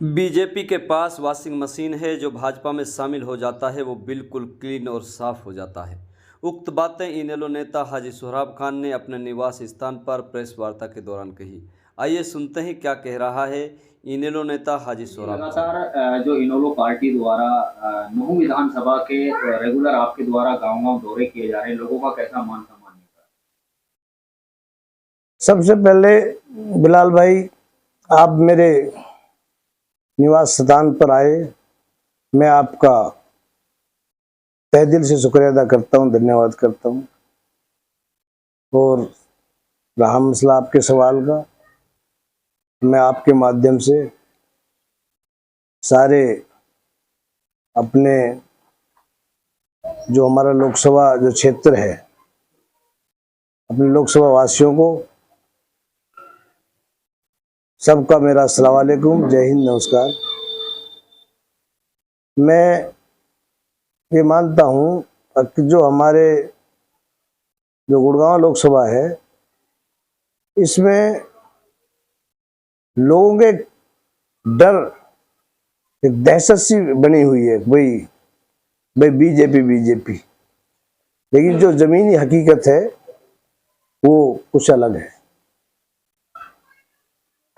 BJP के पास washing machine है, जो भाजपा में शामिल हो जाता है वो बिल्कुल क्लीन और साफ हो जाता है। उक्त बातें इनेलो नेता हाजी सोहराब खान ने अपने निवास स्थान पर प्रेस वार्ता के दौरान कही। आइए सुनते हैं क्या कह रहा है इनेलो नेता हाजी सोहराब खान। लगातार जो इनेलो पार्टी द्वारा नूंह विधानसभा के रेगुलर आपके द्वारा गांव-गांव दौरे किए जा रहे हैं, लोगों का कैसा मान सम्मान है? सबसे पहले बिलाल भाई, आप मेरे निवास स्थान पर आए, मैं आपका तहे दिल से शुक्रिया अदा करता हूं, धन्यवाद करता हूं। और रहा मसला आपके सवाल का, मैं आपके माध्यम से सारे अपने जो हमारा लोकसभा जो क्षेत्र है, अपने लोकसभा वासियों को सबका मेरा अस्सलाम वालेकुम, जय हिंद, नमस्कार। मैं ये मानता हूँ कि जो हमारे जो गुड़गांव लोकसभा है, इसमें लोगों के डर, एक दहशत सी बनी हुई है, भाई बीजेपी। लेकिन जो जमीनी हकीकत है वो कुछ अलग है।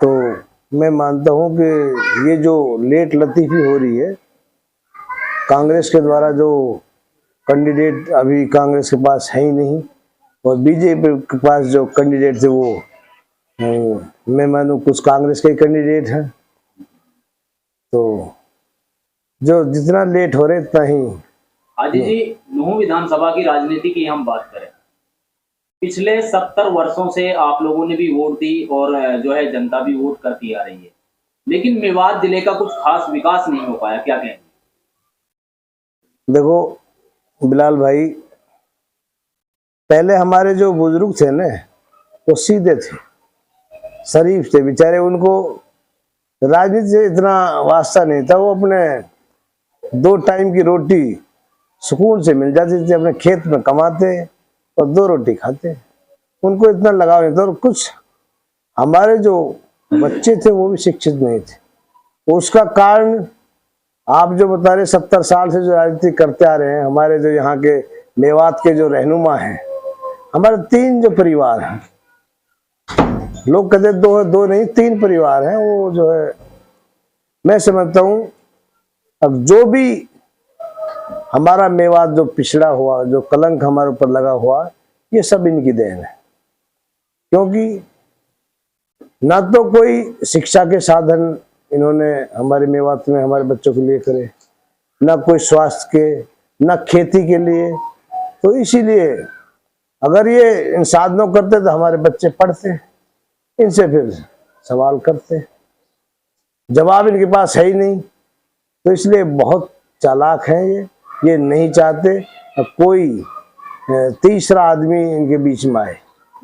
तो मैं मानता हूं कि ये जो लेट लतीफ़ी हो रही है, कांग्रेस के द्वारा जो कैंडिडेट अभी कांग्रेस के पास है ही नहीं, और बीजेपी के पास जो कैंडिडेट थे वो मैं मानूं कुछ कांग्रेस के कैंडिडेट हैं। तो जो जितना लेट हो रहे उतना ही। हाजी जी, नूंह विधानसभा की राजनीति की हम बात करें, पिछले 70 वर्षों से आप लोगों ने भी वोट दी और जो है जनता भी वोट करती आ रही है, लेकिन मेवात जिले का कुछ खास विकास नहीं हो पाया, क्या कहेंगे? देखो बिलाल भाई, पहले हमारे जो बुजुर्ग थे ना, वो सीधे थे, शरीफ थे बेचारे, उनको राजनीति से इतना वास्ता नहीं था। वो अपने 2 टाइम की रोटी सुकून से मिल जाती थी, अपने खेत में कमाते और 2 रोटी खाते, उनको इतना लगाव नहीं था। और कुछ हमारे जो बच्चे थे वो भी शिक्षित नहीं थे। उसका कारण आप जो बता रहे, 70 साल से जो राजनीति करते आ रहे हैं, हमारे जो यहाँ के मेवात के जो रहनुमा हैं, हमारे 3 जो परिवार हैं, लोग कहते 2 नहीं 3 परिवार हैं, वो जो है मैं समझता हूँ अब जो भी हमारा मेवात जो पिछड़ा हुआ, जो कलंक हमारे ऊपर लगा हुआ, ये सब इनकी देन है। क्योंकि ना तो कोई शिक्षा के साधन इन्होंने हमारे मेवात में हमारे बच्चों के लिए करे, ना कोई स्वास्थ्य के, ना खेती के लिए। तो इसीलिए अगर ये इन साधनों करते तो हमारे बच्चे पढ़ते, इनसे फिर सवाल करते, जवाब इनके पास है ही नहीं। तो इसलिए बहुत चालाक हैं ये नहीं चाहते कोई तीसरा आदमी इनके बीच में आए।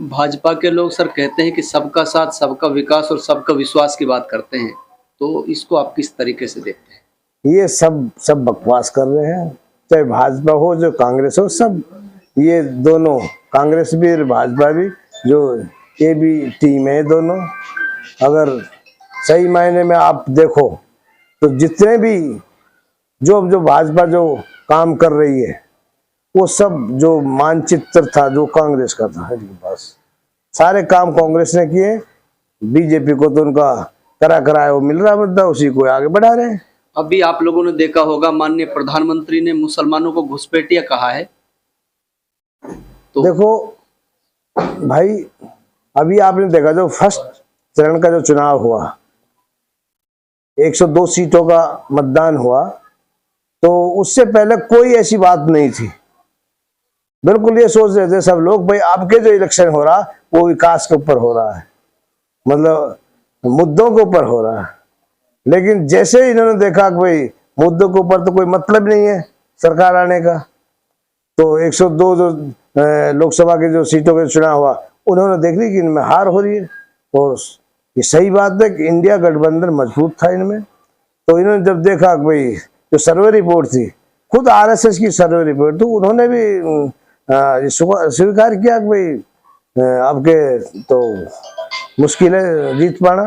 भाजपा के लोग सर कहते हैं कि सबका साथ, सबका विकास और सबका विश्वास की बात करते हैं, तो इसको आप किस तरीके से देखते हैं? ये सब बकवास कर रहे हैं, चाहे भाजपा हो जो कांग्रेस हो, सब ये दोनों, कांग्रेस भी और भाजपा भी, जो ये भी टीम है दोनों। अगर सही मायने में आप देखो तो जितने भी जो भाजपा जो काम कर रही है, वो सब जो मानचित्र था जो कांग्रेस का था, इनके पास सारे काम कांग्रेस ने किए। बीजेपी को तो उनका कराया वो मिल रहा मुद्दा, उसी को आगे बढ़ा रहे हैं। अभी आप लोगों ने देखा होगा, माननीय प्रधानमंत्री ने मुसलमानों को घुसपैठिया कहा है। तो देखो भाई, अभी आपने देखा जो फर्स्ट चरण का जो चुनाव हुआ, 102 सीटों का मतदान हुआ, तो उससे पहले कोई ऐसी बात नहीं थी। बिल्कुल ये सोच रहे थे सब लोग, भाई आपके जो इलेक्शन हो रहा वो विकास के ऊपर हो रहा है, मतलब मुद्दों के ऊपर हो रहा है। लेकिन जैसे इन्होंने देखा कि भाई मुद्दों के ऊपर तो कोई मतलब नहीं है सरकार आने का, तो 102 जो लोकसभा के जो सीटों के चुनाव हुआ, उन्होंने देख ली कि इनमें हार हो रही है। और ये सही बात है कि इंडिया गठबंधन मजबूत था इनमें। तो इन्होंने जब देखा कि भाई जो सर्वे रिपोर्ट थी, खुद आरएसएस की सर्वे रिपोर्ट थी, उन्होंने भी स्वीकार किया कि भाई आपके तो मुश्किल है जीत पाना।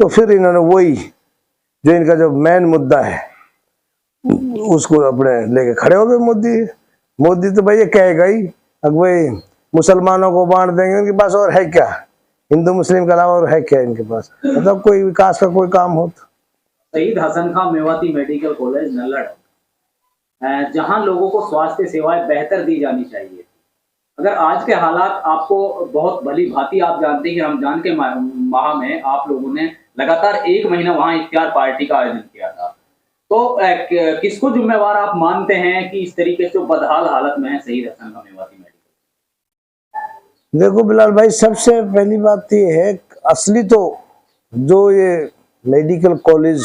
तो फिर इन्होंने वही जो इनका जो मेन मुद्दा है उसको अपने लेके खड़े हो गए मोदी तो भैया कहेगा ही अब भाई मुसलमानों को बांट देंगे, उनके पास और है क्या, हिंदू मुस्लिम के अलावा और है क्या इनके पास, मतलब कोई विकास का कोई काम हो तो। शहीद हसन खां मेवाती मेडिकल कॉलेज नल्लड़, जहां लोगों को स्वास्थ्य सेवाएं बेहतर दी जानी चाहिए, अगर आज के हालात आपको बहुत भली भांति आप जानते हैं कि रमजान के माह में आप लोगों ने लगातार 1 महीना वहां इफ्तार पार्टी का आयोजन किया था, तो किसको जिम्मेवार आप मानते हैं कि इस तरीके से बदहाल हालत में है शहीद हसन खां मेवाती मेडिकल? देखो बिलाल भाई, सबसे पहली बात ये है, असली तो जो ये मेडिकल कॉलेज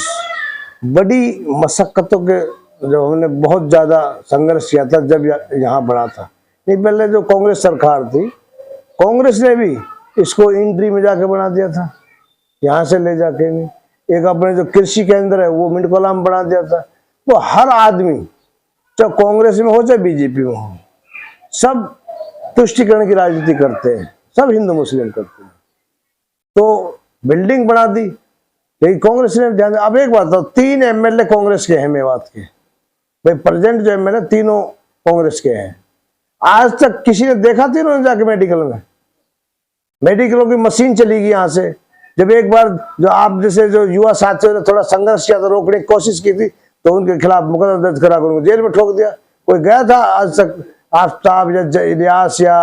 बड़ी मशक्कतों के, जो हमने बहुत ज्यादा संघर्ष किया था जब यहाँ बना था, नहीं पहले जो कांग्रेस सरकार थी, कांग्रेस ने भी इसको इंट्री में जाके बना दिया था, यहाँ से ले जाके नहीं। एक अपने जो कृषि केंद्र है वो मिंटकोला में बना दिया था। तो हर आदमी चाहे कांग्रेस में हो चाहे बीजेपी में हो, सब तुष्टिकरण की राजनीति करते हैं, सब हिंदू मुस्लिम करते हैं। तो बिल्डिंग बना दी, लेकिन कांग्रेस ने ध्यान। अब एक बात, 3 एमएलए कांग्रेस के हैं मेवात के, भाई प्रेजेंट जो एमएलए तीनों कांग्रेस के हैं। आज तक किसी ने देखा तीनों ने जाके मेडिकल में? मेडिकलों की मशीन चली गई यहाँ से। जब एक बार जो आप जैसे जो युवा साथियों ने थोड़ा संघर्ष किया था, रोकने की कोशिश की थी, तो उनके खिलाफ मुकदमा दर्ज करा कर उनको जेल में ठोक दिया। कोई गया था आज तक? आफ्ताब या इलियास या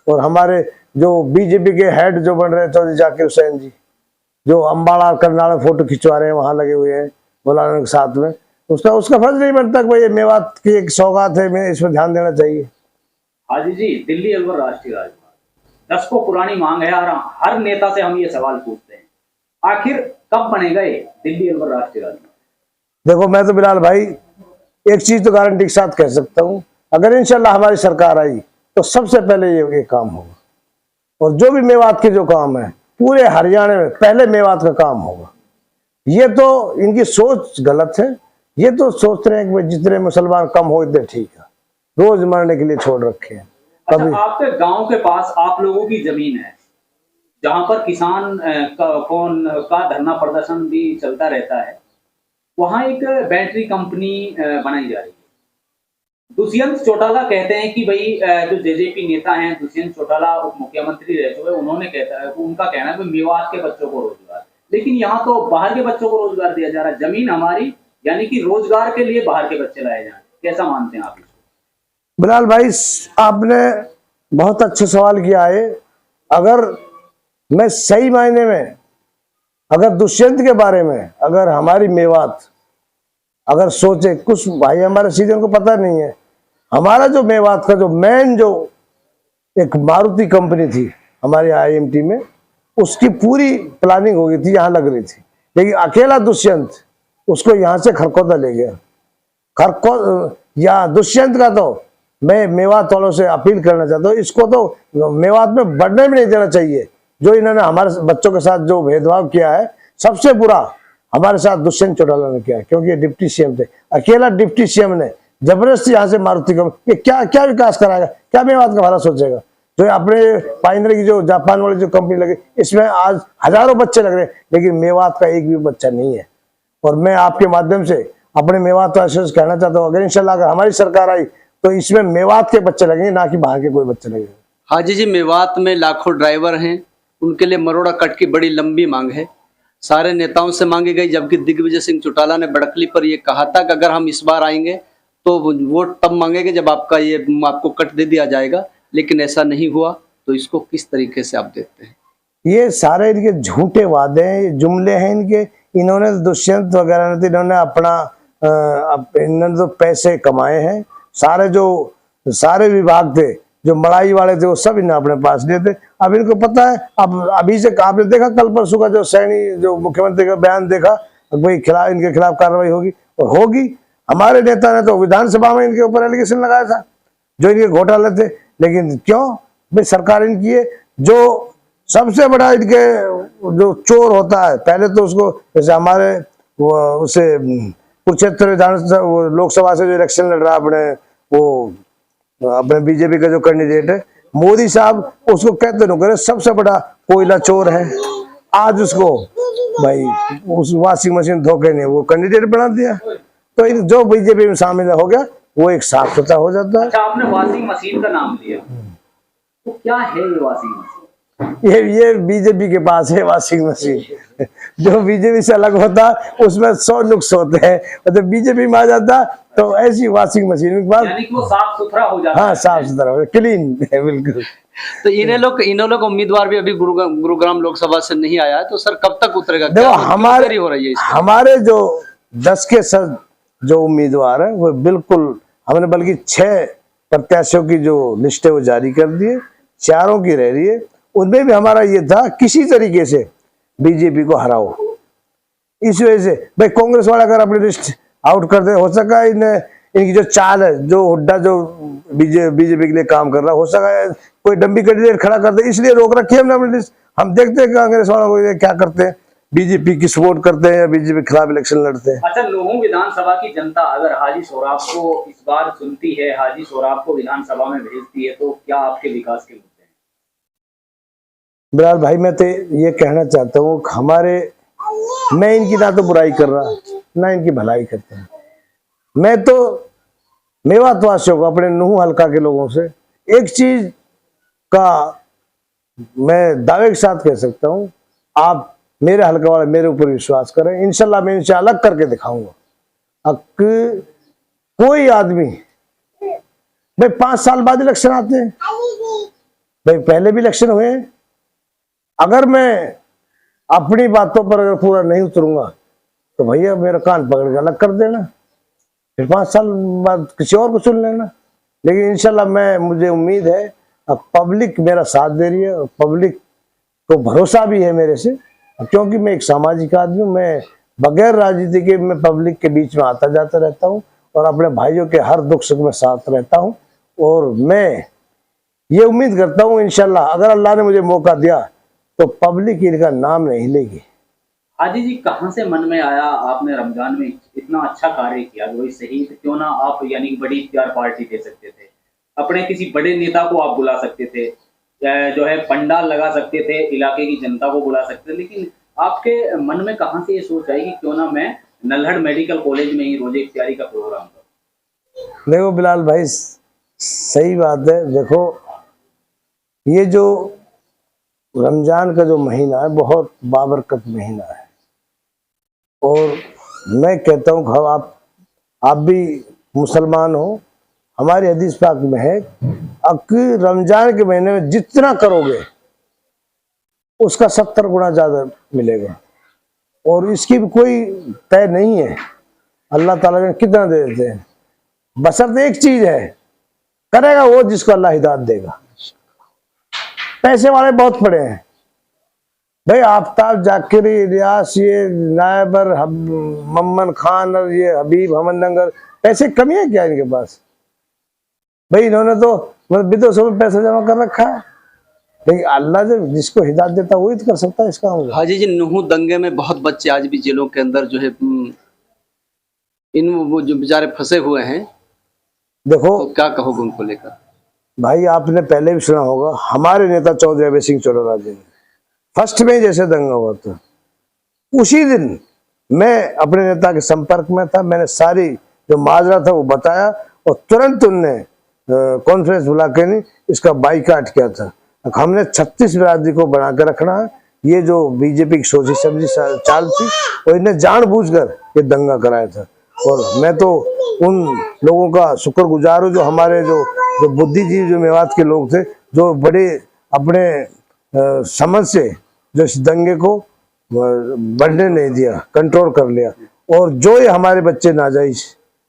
और हमारे जो बीजेपी के हेड जो बन रहे चौधरी जाकिर हुसैन जी, जो अम्बाड़ा करनाल में फोटो खिंचवा रहे हैं, वहां लगे हुए हैं मौलाना के साथ में, उसका फर्ज नहीं बनता कि भाई मेवात की एक सौगात है, मैं इसमें ध्यान देना चाहिए। हाजी जी, दिल्ली अलवर राष्ट्रीय राजमार्ग 10 को पुरानी मांग है, और हर नेता से हम ये सवाल पूछते हैं, आखिर कब बनेगा ये दिल्ली अलवर राष्ट्रीय राजमार्ग? देखो मैं तो बिलाल भाई एक चीज तो गारंटी के साथ कह सकता हूँ, अगर इंशाल्लाह हमारी सरकार आई तो सबसे पहले ये काम होगा। और जो भी मेवात के जो काम है पूरे हरियाणा में पहले मेवात का काम होगा। ये तो इनकी सोच गलत है, ये तो सोच रहे हैं कि जितने मुसलमान कम हो इतने ठीक है, रोज मरने के लिए छोड़ रखे हैं। अच्छा, आपके गांव के पास आप लोगों की जमीन है जहां पर किसान का धरना प्रदर्शन भी चलता रहता है, वहां एक बैटरी कंपनी बनाई जा रही है। दुष्यंत चौटाला कहते हैं कि भाई जो जेजेपी नेता हैं, दुष्यंत चौटाला उप मुख्यमंत्री रह चुके, उनका कहना है कि मेवात के बच्चों को रोजगार, लेकिन यहाँ तो बाहर के बच्चों को रोजगार दिया जा रहा है। जमीन हमारी, यानी कि रोजगार के लिए बाहर के बच्चे लाए जाए, कैसा मानते हैं आप इसको? बिलाल भाई आपने बहुत अच्छा सवाल किया है। अगर मैं सही मायने में अगर दुष्यंत के बारे में अगर हमारी मेवात अगर सोचे, कुछ भाई हमारे सीधे उनको पता नहीं है, हमारा जो मेवात का जो मेन जो एक मारुति कंपनी थी हमारे आईएमटी में, उसकी पूरी प्लानिंग हो गई थी, यहाँ लग रही थी, लेकिन अकेला दुष्यंत उसको यहाँ से खरखोदा ले गया। या दुष्यंत का तो मैं मेवात वालों से अपील करना चाहता हूँ, इसको तो मेवात में बढ़ने भी नहीं देना चाहिए। जो इन्होंने हमारे बच्चों के साथ जो भेदभाव किया है, सबसे बुरा हमारे साथ दुष्यंत चौटाला ने किया है, क्योंकि ये डिप्टी सीएम थे। अकेला डिप्टी सीएम ने जबरदस्ती यहाँ से मारुति को, ये क्या विकास कराएगा, क्या मेवात का भला सोचेगा? जो अपने पाइंद्रे की जो जापान वाली जो कंपनी लगी, इसमें आज हजारों बच्चे लग रहे हैं, लेकिन मेवात का एक भी बच्चा नहीं है। और मैं आपके माध्यम से अपने मेवात वासियों से कहना चाहता हूँ, अगर इंशाल्लाह अगर हमारी सरकार आई तो इसमें मेवात के बच्चे लगेंगे, ना कि बाहर के कोई बच्चे लगेंगे। हाजी जी, मेवात में लाखों ड्राइवर हैं, उनके लिए मरोड़ा कट की बड़ी लंबी मांग है, सारे नेताओं से मांगी गई, जबकि दिग्विजय सिंह चौटाला ने बड़कली पर यह कहा था कि अगर हम इस बार आएंगे तो वोट तब मांगेंगे जब आपको कट दे दिया जाएगा, लेकिन ऐसा नहीं हुआ। तो इसको किस तरीके से आप देखते हैं? ये सारे इनके झूठे वादे हैं, ये जुमले हैं इनके। इन्होंने दुष्यंत वगैरह ने इन्होंने इन्होंने तो पैसे कमाए हैं, सारे विभाग थे जो मड़ाई वाले थे वो सब इन्हें अपने पास लिए थे। अब इनको पता है, अब अभी से आपने देखा कल परसों का जो सैनी जो मुख्यमंत्री का बयान देखा, भाई इनके खिलाफ कार्रवाई होगी, और होगी। हमारे नेता ने तो विधानसभा में इनके ऊपर एलिगेशन लगाया था जो इनके घोटाले थे, लेकिन क्यों भाई सरकार इनकी है। जो सबसे बड़ा इनके जो चोर होता है, पहले तो उसको जैसे हमारे उसे कुरुक्षेत्र लोकसभा से जो इलेक्शन लड़ रहा अपने बीजेपी का जो कैंडिडेट है मोदी साहब, उसको कहते न करे सबसे बड़ा कोयला चोर है। आज उसको भाई उस वॉशिंग मशीन धोखे ने वो कैंडिडेट बना दिया, तो जो बीजेपी में शामिल हो गया वो एक साफ सुथरा हो जाता है। अच्छा, आपने वॉशिंग मशीन का नाम लिया, तो क्या है ये वॉशिंग मशीन? ये बीजेपी के पास है वॉशिंग मशीन। जो बीजेपी से अलग होता उसमें 100 नुक्स होते हैं, मतलब बीजेपी में आ जाता तो ऐसी वॉशिंग मशीन के पास, यानी कि वो साफ सुथरा हो जाता हाँ है। साफ सुथरा क्लीन है बिल्कुल। तो इन लोग उम्मीदवार भी अभी गुरुग्राम लोकसभा से नहीं आया है, तो सर कब तक उतरेगा? देखो हमारे हो रही है हमारे जो 10 के जो उम्मीदवार है वो बिल्कुल, हमने बल्कि 6 प्रत्याशियों की जो लिस्ट है वो जारी कर दी है, 4 की रह रही है। उनमें भी हमारा ये था किसी तरीके से बीजेपी को हराओ। इस वजह से भाई कांग्रेस वाला अगर अपनी लिस्ट आउट कर दे, हो सका इनकी जो चाल है, जो हुड्डा जो बीजेपी के लिए काम कर रहा, हो सका कोई डम्बी कैंडिडेट खड़ा कर दे, इसलिए रोक रखी है हमने अपनी लिस्ट। हम देखते हैं कांग्रेस वालों को क्या करते हैं, बीजेपी की सपोर्ट करते हैं या बीजेपी के खिलाफ इलेक्शन लड़ते हैं। अच्छा, नूहू विधानसभा की जनता अगर हाजी सोराब को इस बार सुनती है, हाजी सोराब को विधानसभा में भेजती है, तो क्या आपके विकास के मुद्दे हैं? बिलाल भाई, मैं तो ये कहना चाहता हूँ मैं इनकी ना तो बुराई कर रहा ना इनकी भलाई करता हूँ। मैं तो मेवातवासियों को, अपने नूहू हल्का के लोगों से एक चीज का मैं दावे के साथ कह सकता हूँ, आप मेरे हल्का वाले मेरे ऊपर विश्वास करें, इंशाल्लाह मैं इनसे अलग करके दिखाऊंगा। कोई आदमी भाई 5 साल बाद इलेक्शन आते हैं, भाई पहले भी इलेक्शन हुए हैं, अगर मैं अपनी बातों पर अगर पूरा नहीं उतरूंगा तो भैया मेरा कान पकड़ के अलग कर देना, फिर 5 साल बाद किसी और को चुन लेना। लेकिन इंशाल्लाह मुझे उम्मीद है, अब पब्लिक मेरा साथ दे रही है और पब्लिक को भरोसा भी है मेरे से, क्योंकि मैं एक सामाजिक आदमी हूँ। मैं बगैर राजनीति के मैं पब्लिक के बीच में आता जाता रहता हूँ और अपने भाइयों के हर दुख सुख में साथ रहता हूँ। और मैं ये उम्मीद करता हूँ इंशाल्लाह अगर अल्लाह ने मुझे मौका दिया तो पब्लिक इनका नाम नहीं लेगी। हाजी जी, कहाँ से मन में आया, आपने रमजान में इतना अच्छा कार्य किया, वही सही, तो क्यों ना आप यानी बड़ी इफ्तार पार्टी दे सकते थे, अपने किसी बड़े नेता को आप बुला सकते थे, जो है पंडाल लगा सकते थे, इलाके की जनता को बुला सकते थे, लेकिन आपके मन में कहाँ से ये सोच आई कि क्यों ना मैं नल्हड़ मेडिकल कॉलेज में ही रोजे इफ्तारी का प्रोग्राम करूं? देखो बिलाल भाई, सही बात है। देखो ये जो रमजान का जो महीना है बहुत बाबरकत महीना है, और मैं कहता हूँ आप भी मुसलमान हो, हमारी हदीस पाक में है कि रमजान के महीने में जितना करोगे उसका 70 गुना ज्यादा मिलेगा, और इसकी भी कोई तय नहीं है, अल्लाह ताला ने कितना दे देते हैं। बशर्ते एक चीज है, करेगा वो जिसको अल्लाह हिदायत देगा। पैसे वाले बहुत पड़े हैं भाई, आफ्ताब जाकिरी, इलियास, ये नायबर, मम्मन खान और ये हबीब हमन नंगर, पैसे कमी है क्या इनके पास? भाई इन्होंने तो विदेशों में पैसा जमा कर रखा है, लेकिन अल्लाह जब जिसको हिदायत देता वही तो कर सकता है इसका। हाजी जी, नूहू दंगे में बहुत बच्चे आज भी जेलों के अंदर जो है वो जो बेचारे फंसे हुए हैं, देखो तो क्या कहोगे उनको लेकर? भाई आपने पहले भी सुना होगा, हमारे नेता चौधरी अभय सिंह चौटाला जी ने फर्स्ट में जैसे दंगा हुआ था उसी दिन मैं अपने नेता के संपर्क में था, मैंने सारी जो माजरा था वो बताया और तुरंत उनने कॉन्फ्रेंस बुला के नहीं इसका बाइकाट किया था। हमने 36 बिरादरी को बना के रखना है, ये जो बीजेपी की सोची समझी चाल थी और इन्हें जानबूझकर ये दंगा कराया था। और मैं तो उन लोगों का शुक्रगुजार हूँ जो हमारे जो बुद्धिजीवी जो मेवात के लोग थे, जो बड़े अपने समझ से जो इस दंगे को बढ़ने नहीं दिया, कंट्रोल कर लिया। और जो ये हमारे बच्चे नाजायज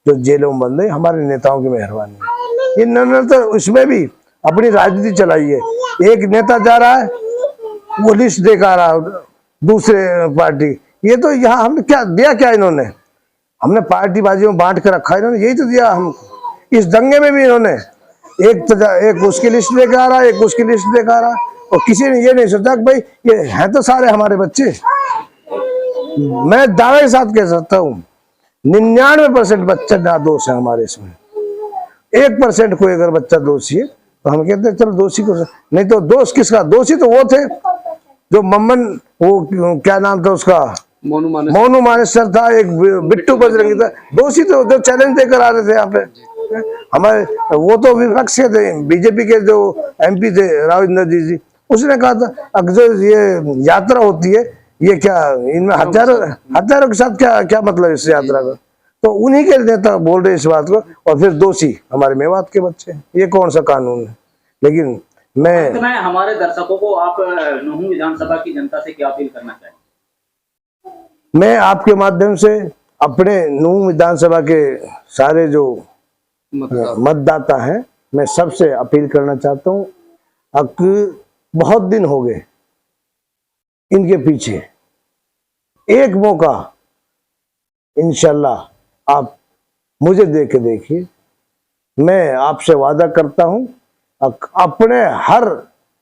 जो जेलों में बंद है, हमारे नेताओं की मेहरबानी है। इन्होंने तो उसमें भी अपनी राजनीति चलाई है। एक नेता जा रहा है वो लिस्ट देकर आ रहा है दूसरे पार्टी, ये तो यहाँ हमने क्या दिया, क्या इन्होंने हमने पार्टी बाजियों में बांट कर रखा है, इन्होंने यही तो दिया हमको। इस दंगे में भी इन्होंने एक उसकी लिस्ट लेकर आ रहा है, एक उसकी लिस्ट लेकर आ रहा है, और किसी ने ये नहीं सोचा कि भाई ये हैं तो सारे हमारे बच्चे। मैं दावे के साथ कह सकता हूँ 99% बच्चा निर्दोष है हमारे इसमें। 1% कोई अगर बच्चा दोषी है तो हम कहते हैं चलो दोषी को, नहीं तो दोष किसका? दोषी तो वो थे जो मम्मन वो क्या नाम था उसका, मोनू माने मोनू मानेसर था, एक बिट्टू बजरंगी था, दोषी तो जो चैलेंज देकर आ रहे थे यहाँ पे हमारे, वो तो विपक्ष के थे, बीजेपी के जो MP थे राविंदर जी, उसने कहा था अगर जो ये यात्रा होती है ये क्या इनमें हथियारों के साथ क्या मतलब इस यात्रा का, तो उन्हीं के नेता बोल रहे इस बात को, और फिर दोषी हमारे मेवात के बच्चे, ये कौन सा कानून है। लेकिन मैं हमारे दर्शकों को आप नूंह विधानसभा की जनता से क्या अपील करना चाहेंगे? मैं आपके माध्यम से अपने नूंह विधानसभा के सारे जो मतदाता हैं, मैं सबसे अपील करना चाहता हूँ, अब बहुत दिन हो गए इनके पीछे, एक मौका इंशाल्लाह आप मुझे दे के देखिए, मैं आपसे वादा करता हूँ अपने हर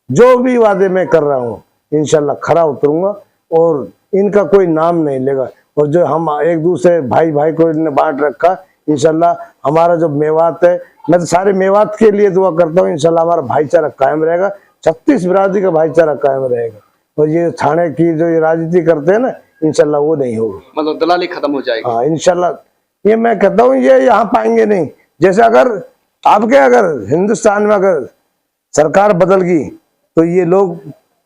जो भी वादे मैं कर रहा हूँ इंशाल्लाह खरा उतरूंगा, और इनका कोई नाम नहीं लेगा, और जो हम एक दूसरे भाई को इन्होंने बांट रखा, इंशाल्लाह हमारा जो मेवात है, मैं तो सारे मेवात के लिए दुआ करता हूँ, इंशाल्लाह हमारा भाईचारा कायम रहेगा, 36 बिरादरी का भाईचारा कायम रहेगा, और ये थाने की जो ये राजनीति करते हैं ना, इंशाल्लाह वो नहीं होगी, मतलब दलाली खत्म हो जाएगी। हाँ इंशाल्लाह, ये मैं कहता हूँ ये यहाँ पाएंगे नहीं। जैसे अगर हिंदुस्तान में अगर सरकार बदल गई तो ये लोग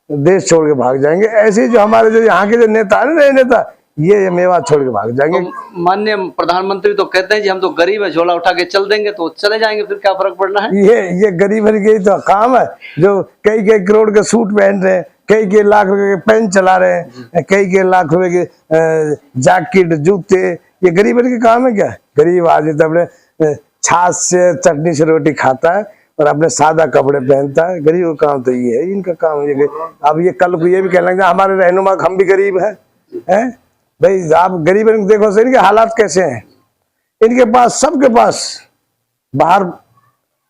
देश छोड़ के भाग जाएंगे, ऐसे जो हमारे जो यहाँ के जो नेता है ना, नेता ये मेवात छोड़ के भाग जाएंगे। तो माननीय प्रधानमंत्री तो कहते हैं जी हम तो गरीब है, झोला उठा के चल देंगे तो चले जाएंगे, फिर क्या फर्क पड़ना है। ये गरीब के तो काम है, जो कई करोड़ के सूट पहन रहे हैं, कई लाख रुपए के पेन चला रहे हैं, कई लाख रुपए के जैकेट जूते, ये गरीब के काम है क्या? गरीब आदमी तो अपने छाछ से चटनी से रोटी खाता है और अपने सादा कपड़े पहनता है, गरीब का काम तो ये है, इनका काम ये। अब ये कल को ये भी कहने लगे हमारे रहनुमा हम भी गरीब हैं, भाई आप गरीब देखो सर इनके हालात कैसे हैं, इनके पास सबके पास बाहर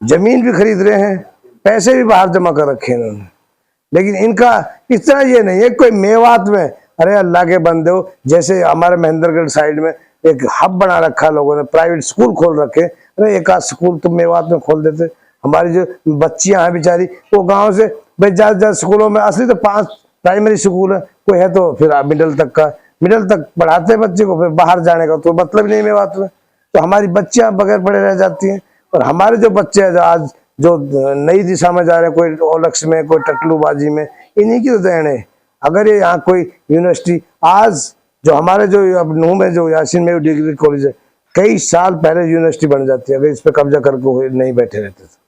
जमीन भी खरीद रहे हैं, पैसे भी बाहर जमा कर रखे हैं इन्होंने, लेकिन इनका इतना ये नहीं है कोई मेवात में, अरे अल्लाह के बंदे हो, जैसे हमारे महेंद्रगढ़ साइड में एक हब बना रखा लोगों ने, प्राइवेट स्कूल खोल रखे, अरे एक आध स्कूल तो मेवात में खोल देते। हमारी जो बच्चियां हैं बेचारी, वो गांव से भाई ज्यादा स्कूलों में, असली तो 5 प्राइमरी स्कूल है, कोई है तो फिर मिडिल तक पढ़ाते हैं बच्चे को, फिर बाहर जाने का तो मतलब नहीं मेवात में, तो हमारी बच्चियां बगैर पढ़े रह जाती हैं। और हमारे जो बच्चे हैं आज जो नई दिशा में जा रहे हैं, कोई ओलक्स में, कोई टकलूबाजी में, इन्हीं की तो देन है। अगर ये यहाँ कोई यूनिवर्सिटी, आज जो हमारे जो अब नूंह में जो यासीन में डिग्री कॉलेज है, कई साल पहले यूनिवर्सिटी बन जाती है अगर इस पे कब्जा करके नहीं बैठे रहते थे।